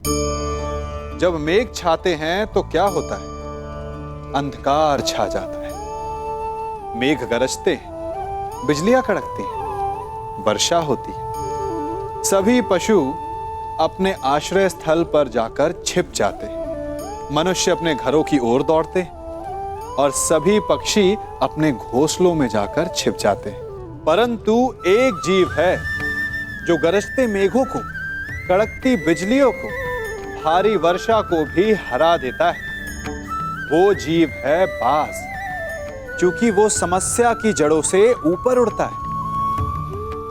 जब मेघ छाते हैं तो क्या होता है? अंधकार छा जाता है। मेघ गरजते हैं, बिजलियां कड़कती हैं, वर्षा होती है। सभी पशु अपने आश्रय स्थल पर जाकर छिप जाते हैं। मनुष्य अपने घरों की ओर दौड़ते हैं और सभी पक्षी अपने घोंसलों में जाकर छिप जाते हैं। परंतु एक जीव है जो गरजते मेघों को, कड़कती बिजलियों को, भारी वर्षा को भी हरा देता है। वो जीव है बाज, क्योंकि वो समस्या की जड़ों से ऊपर उड़ता है।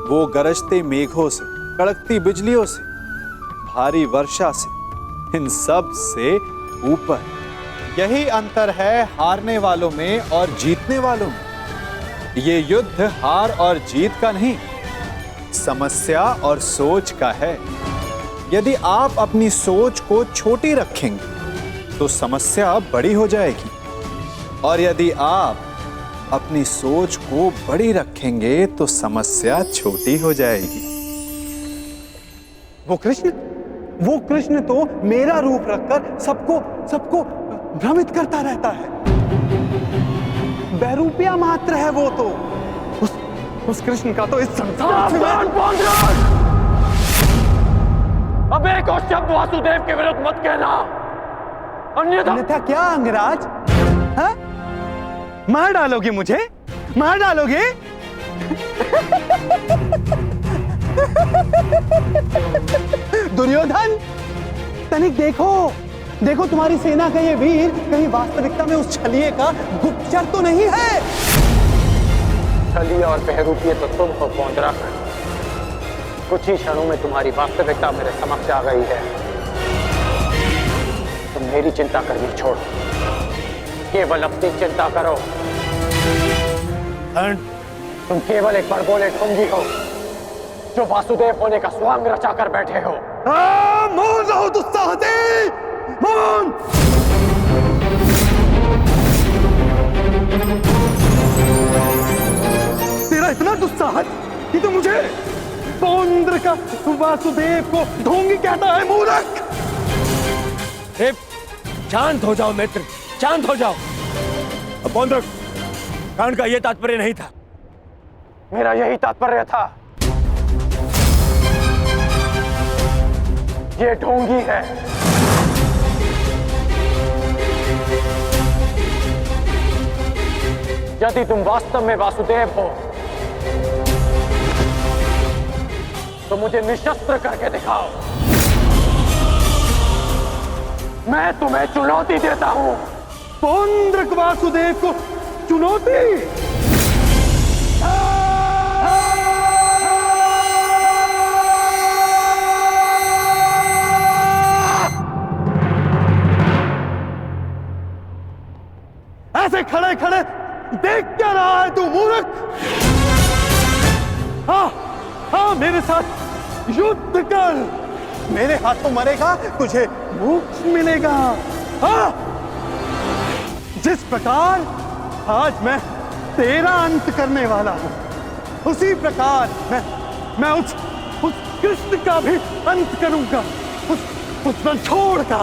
वो गरजते मेघों से, कड़कती बिजलियों से, भारी वर्षा से, इन सब से ऊपर। यही अंतर है हारने वालों में और जीतने वालों में। ये युद्ध हार और जीत का नहीं, समस्या और सोच का है। यदि आप अपनी सोच को छोटी रखेंगे तो समस्या बड़ी हो जाएगी, और यदि आप अपनी सोच को बड़ी रखेंगे तो समस्या छोटी हो जाएगी। वो कृष्ण तो मेरा रूप रखकर सबको भ्रमित करता रहता है। बैरूपिया मात्र है वो तो। उस कृष्ण का तो इस संसार में अब एक और शब्द वासुदेव के विरुद्ध मत कहना, अन्यथा क्या अंगराज? हाँ? मार डालोगे मुझे? मार डालोगे? दुर्योधन, तनिक देखो तुम्हारी सेना का ये वीर कहीं वास्तविकता में उस छलिए का गुप्तचर तो नहीं है? छलिए और बहरूपिये तो तुम हो पौंडरक। कुछ ही क्षणों में तुम्हारी वास्तविकता मेरे समक्ष आ गई है। तुम मेरी चिंता करनी छोड़ो, केवल अपनी चिंता करो। तुम केवल एक बड़बोले ढोंगी हो जो वासुदेव होने का स्वांग रचा कर बैठे हो। मौन रहो दुस्साहसी, मौन! तेरा इतना दुस्साहस कि तू मुझे पौंद्र का वासुदेव को ढोंगी कहता है, मूर्ख! शांत हो जाओ मित्र, शांत हो जाओ। पौंद्र, कांड का यह तात्पर्य नहीं था। मेरा यही तात्पर्य था। ये ढोंगी है। यदि तुम वास्तव में वासुदेव हो तो मुझे निशस्त्र करके दिखाओ। मैं तुम्हें चुनौती देता हूं। पौंद्रक वासुदेव को चुनौती? ऐसे खड़े खड़े देख क्या रहा है तू, मूर्ख? हाँ, मेरे साथ युद्ध कर। मेरे हाथों मरेगा, तुझे मोक्ष मिलेगा। हाँ, जिस प्रकार आज मैं तेरा अंत करने वाला हूं, उसी प्रकार मैं उस कृष्ण का भी अंत करूंगा, उस रणछोड़ का।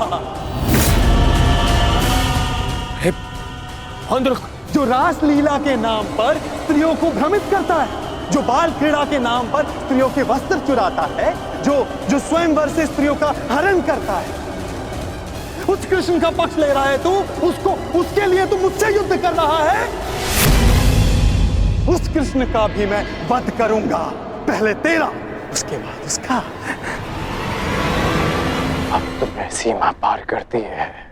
जो रासलीला के नाम पर स्त्रियों को भ्रमित करता है, जो बाल क्रीड़ा के नाम पर स्त्रियों के वस्त्र चुराता है, जो स्वयंवर से स्त्रियों का हरण करता है, उस कृष्ण का पक्ष ले रहा है तू। उसके लिए तू मुझसे युद्ध कर रहा है। उस कृष्ण का भी मैं वध करूंगा, पहले तेरा, उसके बाद उसका। अब तुम्हें सीमा पार करती है।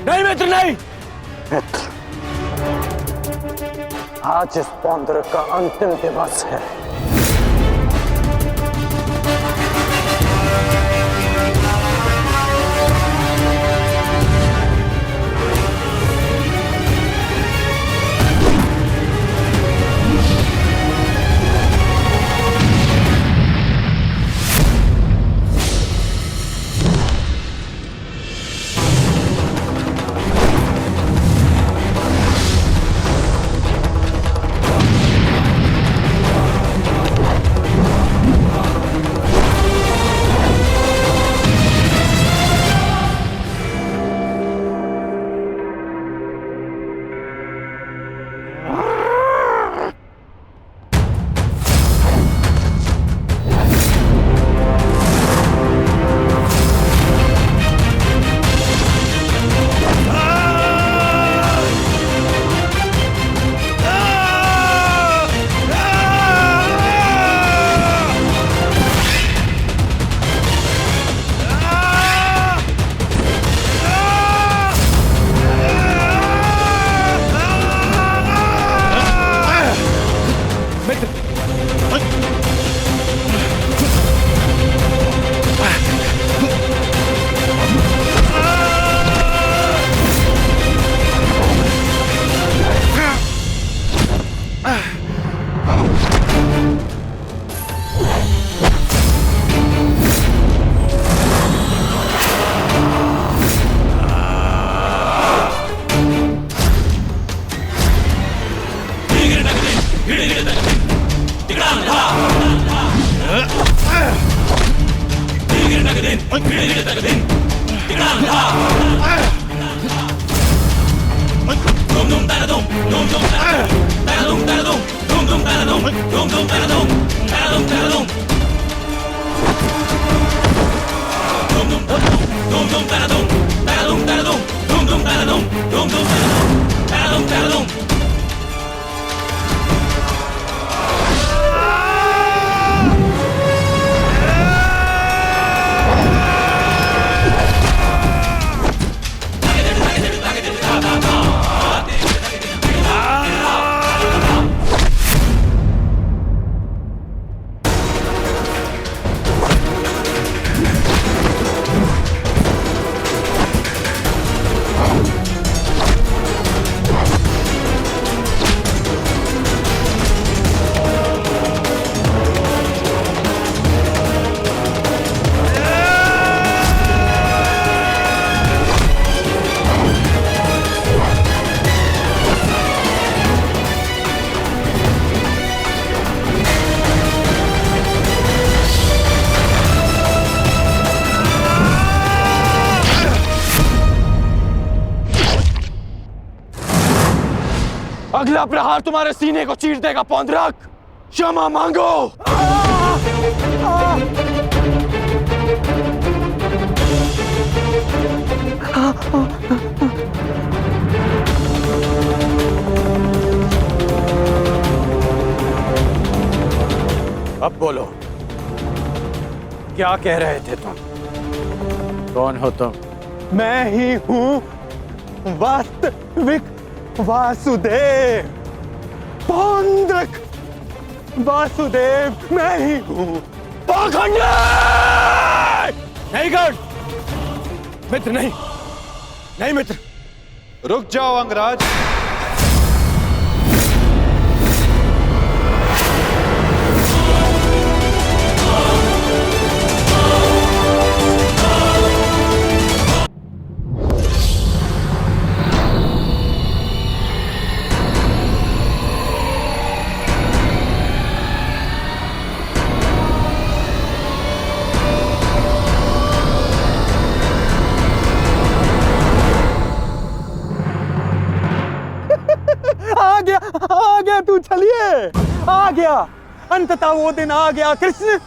नहीं मित्र, नहीं। मित्र, आज इस पौंद्र का अंतिम दिवस है। अगला प्रहार तुम्हारे सीने को चीर देगा पौंद्रक। क्षमा मांगो। अब बोलो, क्या कह रहे थे तुम? कौन हो तुम? मैं ही हूं वास्तविक वासुदेव। पौंद्रक वासुदेव मैं ही हूं। पाखंडी! नहीं गण मित्र, नहीं नहीं मित्र। रुक जाओ अंगराज। आ गया तू, चलिए आ गया। अंततः वो दिन आ गया कृष्ण,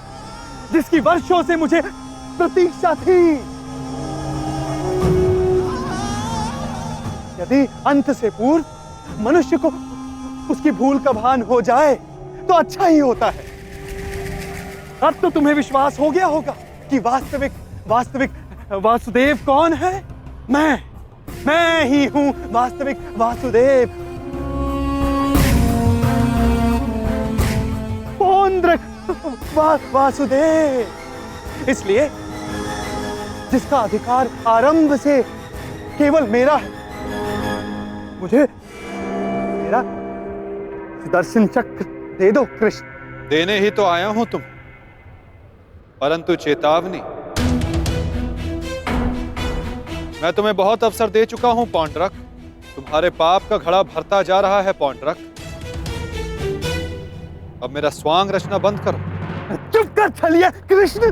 जिसकी वर्षों से मुझे प्रतीक्षा थी। यदि अंत से पूर्व मनुष्य को उसकी भूल का भान हो जाए तो अच्छा ही होता है। अब तो तुम्हें विश्वास हो गया होगा कि वास्तविक वासुदेव कौन है। मैं ही हूं वास्तविक वासुदेव। पौंद्रक वासुदेव, इसलिए जिसका अधिकार आरंभ से केवल मेरा है। मुझे मेरा सुदर्शन चक्र दे दो कृष्ण। देने ही तो आया हूं तुम, परंतु चेतावनी, मैं तुम्हें बहुत अवसर दे चुका हूं पौंड्रक। तुम्हारे पाप का घड़ा भरता जा रहा है पौंड्रक। अब मेरा स्वांग रचना बंद करो। चुप कर छलिया कृष्ण।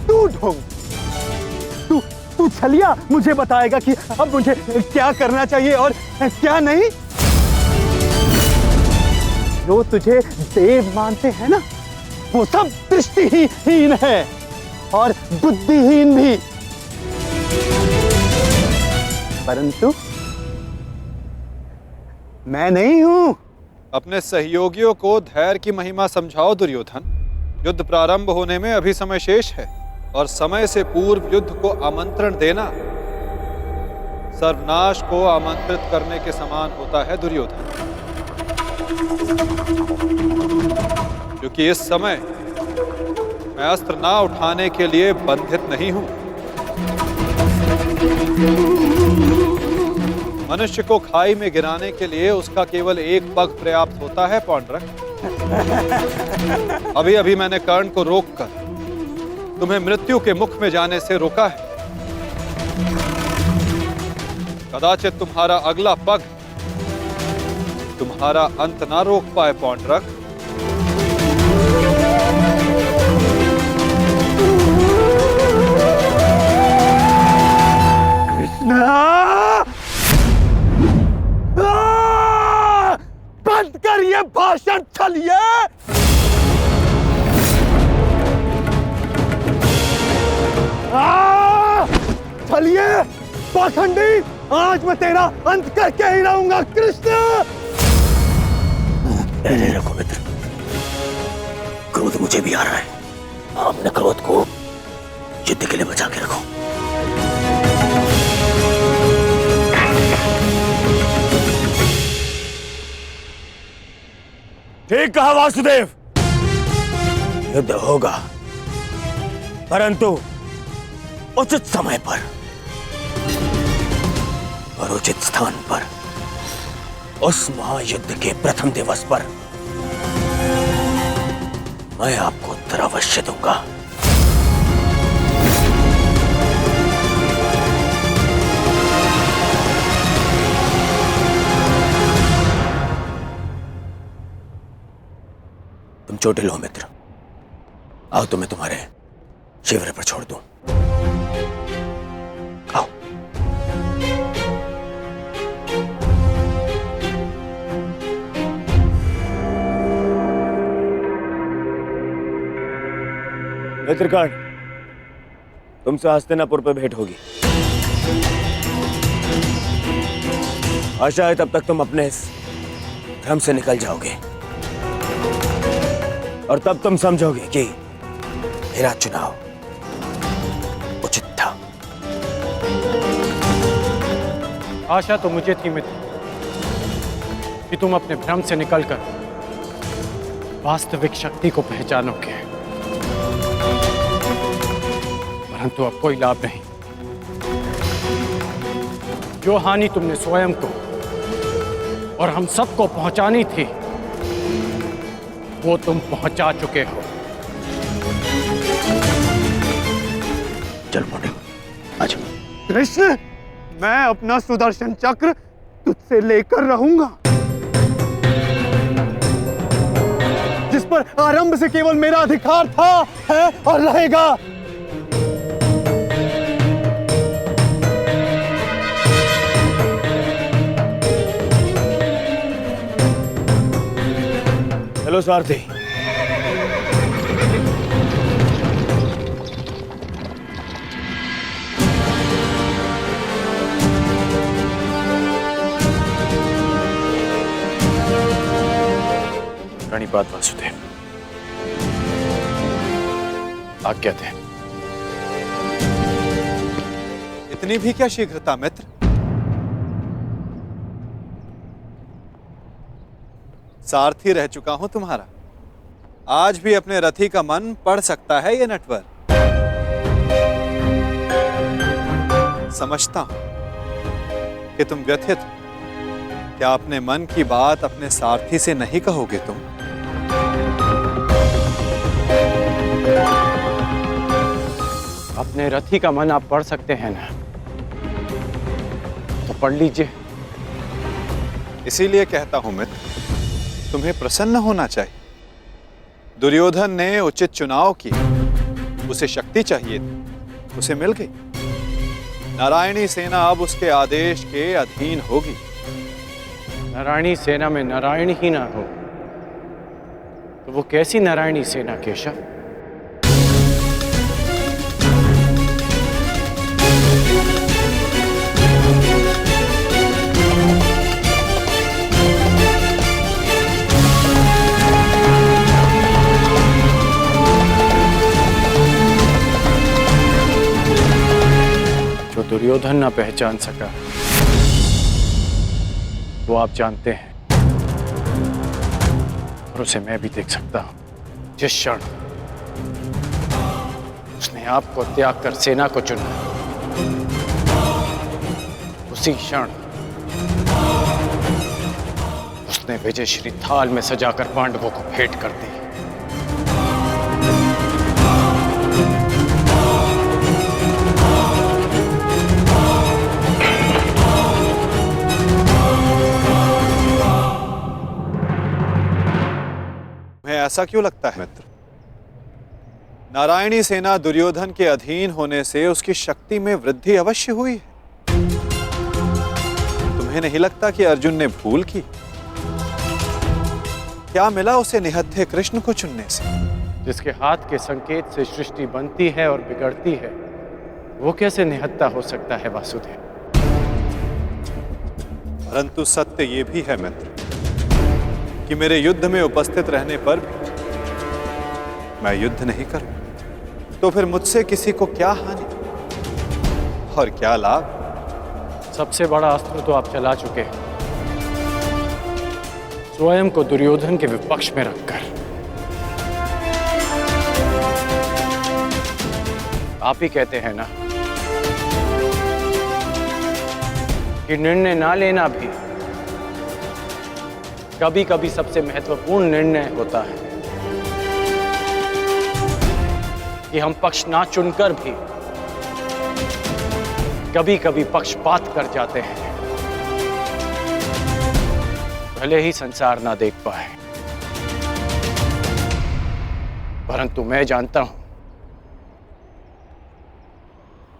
तू ढोंग, तू छलिया मुझे बताएगा कि अब मुझे क्या करना चाहिए और क्या नहीं। जो तुझे देव मानते हैं ना, वो सब दृष्टिहीन है और बुद्धिहीन भी। परंतु मैं नहीं हूं। अपने सहयोगियों को धैर्य की महिमा समझाओ दुर्योधन। युद्ध प्रारंभ होने में अभी समय शेष है और समय से पूर्व युद्ध को आमंत्रण देना सर्वनाश को आमंत्रित करने के समान होता है दुर्योधन। क्योंकि इस समय मैं अस्त्र ना उठाने के लिए बंधित नहीं हूं। मनुष्य को खाई में गिराने के लिए उसका केवल एक पग पर्याप्त होता है पौंड्रक। अभी अभी मैंने कर्ण को रोककर तुम्हें मृत्यु के मुख में जाने से रोका है। कदाचित तुम्हारा अगला पग तुम्हारा अंत ना रोक पाए पौंड्रक। बंद कर ये भाषण छलिए। छलिए पाखंडी, आज मैं तेरा अंत करके ही रहूंगा कृष्ण। धैर्य रखो मित्र, क्रोध मुझे भी आ रहा है। अपने क्रोध को युद्ध के लिए बचा के रखो। ठीक कहा वासुदेव, युद्ध होगा, परंतु उचित समय पर और उचित स्थान पर, उस महायुद्ध के प्रथम दिवस पर मैं आपको उत्तर अवश्य दूंगा। तुम चोटिल हो मित्र, आओ तुम्हें तुम्हारे शिविर पर छोड़ दूं। आओ। मित्रकांड, तुमसे हस्तिनापुर पर भेंट होगी। आशा है तब तक तुम अपने इस भ्रम से निकल जाओगे और तब तुम समझोगे कि मेरा चुनाव उचित था। आशा तो मुझे थी मित्र कि तुम अपने भ्रम से निकलकर वास्तविक शक्ति को पहचानोगे, परंतु अब कोई लाभ नहीं। जो हानि तुमने स्वयं को और हम सबको पहुंचानी थी, वो तुम पहुंचा चुके हो। चल मोटे, आजा। कृष्ण, मैं अपना सुदर्शन चक्र तुझसे लेकर रहूंगा, जिस पर आरंभ से केवल मेरा अधिकार था, है और रहेगा। चलो सारथी। प्रणिपात वासुदेव, आज्ञा दें। इतनी भी क्या शीघ्रता मित्र? सारथी रह चुका हूं तुम्हारा, आज भी अपने रथी का मन पढ़ सकता है ये नटवर। समझता हूं कि तुम व्यथित हो। क्या अपने मन की बात अपने सारथी से नहीं कहोगे तुम? अपने रथी का मन आप पढ़ सकते हैं ना, तो पढ़ लीजिए। इसीलिए कहता हूं मित्र, तुम्हें प्रसन्न होना चाहिए। दुर्योधन ने उचित चुनाव किया, उसे शक्ति चाहिए थी, उसे मिल गई। नारायणी सेना अब उसके आदेश के अधीन होगी। नारायणी सेना में नारायण ही ना हो तो वो कैसी नारायणी सेना केशव? जो दुर्योधन ना पहचान सका, वो आप जानते हैं, और उसे मैं भी देख सकता हूं। जिस क्षण उसने आपको त्याग कर सेना को चुना, उसी क्षण उसने विजयश्री थाल में सजाकर पांडवों को भेंट कर दी। ऐसा क्यों लगता है मित्र? नारायणी सेना दुर्योधन के अधीन होने से उसकी शक्ति में वृद्धि अवश्य हुई है। तुम्हें नहीं लगता कि अर्जुन ने भूल की? क्या मिला उसे निहत्थे कृष्ण को चुनने से? जिसके हाथ के संकेत से सृष्टि बनती है और बिगड़ती है, वो कैसे निहत्था हो सकता है वासुदेव? परंतु सत्य ये भी है मित्र कि मेरे युद्ध में उपस्थित रहने पर भी मैं युद्ध नहीं करूं तो फिर मुझसे किसी को क्या हानि और क्या लाभ? सबसे बड़ा अस्त्र तो आप चला चुके हैं, स्वयं को दुर्योधन के विपक्ष में रखकर। आप ही कहते हैं ना कि निर्णय ना लेना भी कभी कभी सबसे महत्वपूर्ण निर्णय होता है, कि हम पक्ष ना चुनकर भी कभी कभी पक्षपात कर जाते हैं, भले ही संसार ना देख पाए। परंतु मैं जानता हूं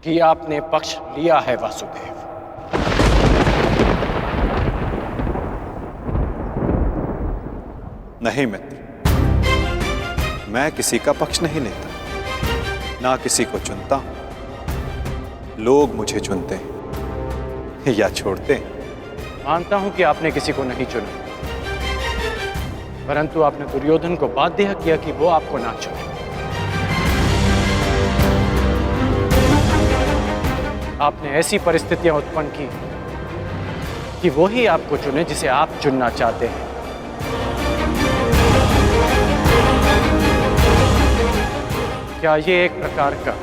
कि आपने पक्ष लिया है वासुदेव। नहीं मित्र, मैं किसी का पक्ष नहीं लेता, ना किसी को चुनता हूं। लोग मुझे चुनते हैं या छोड़ते हैं। मानता हूं कि आपने किसी को नहीं चुना, परंतु आपने दुर्योधन को बाध्य किया कि वो आपको ना चुने। आपने ऐसी परिस्थितियां उत्पन्न की कि वो ही आपको चुने जिसे आप चुनना चाहते हैं। क्या ये एक प्रकार का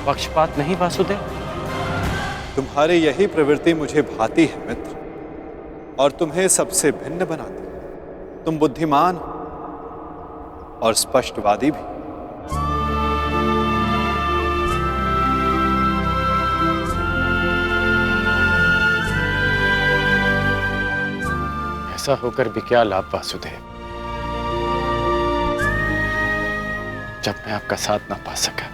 पक्षपात नहीं वासुदेव? तुम्हारी यही प्रवृत्ति मुझे भाती है मित्र, और तुम्हें सबसे भिन्न बनाती है। तुम बुद्धिमान हो और स्पष्टवादी भी। ऐसा होकर भी क्या लाभ वासुदेव, जब मैं आपका साथ ना पा सका।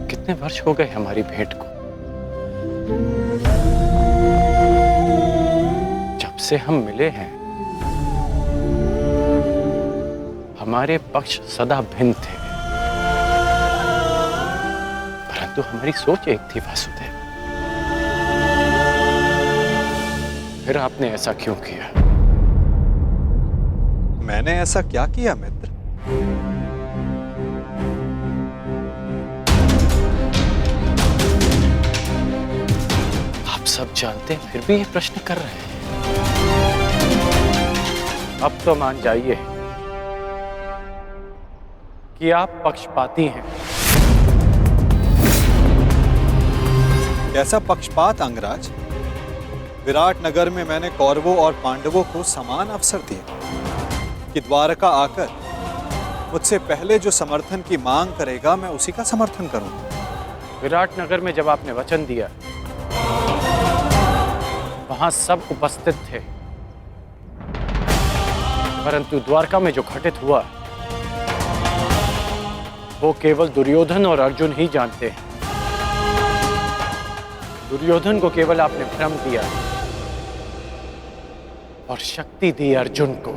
कितने वर्ष हो गए हमारी भेंट को? जब से हम मिले हैं हमारे पक्ष सदा भिन्न थे, परंतु हमारी सोच एक थी वासुदेव। फिर आपने ऐसा क्यों किया? मैंने ऐसा क्या किया मित्र? आप सब जानते हैं फिर भी ये प्रश्न कर रहे हैं। अब तो मान जाइए कि आप पक्षपाती हैं। कैसा पक्षपात अंगराज? विराट नगर में मैंने कौरवों और पांडवों को समान अवसर दिया कि द्वारका आकर मुझसे पहले जो समर्थन की मांग करेगा मैं उसी का समर्थन करूंगा। विराट नगर में जब आपने वचन दिया, वहां सब उपस्थित थे, परंतु द्वारका में जो घटित हुआ वो केवल दुर्योधन और अर्जुन ही जानते हैं। दुर्योधन को केवल आपने भ्रम दिया और शक्ति दी अर्जुन को।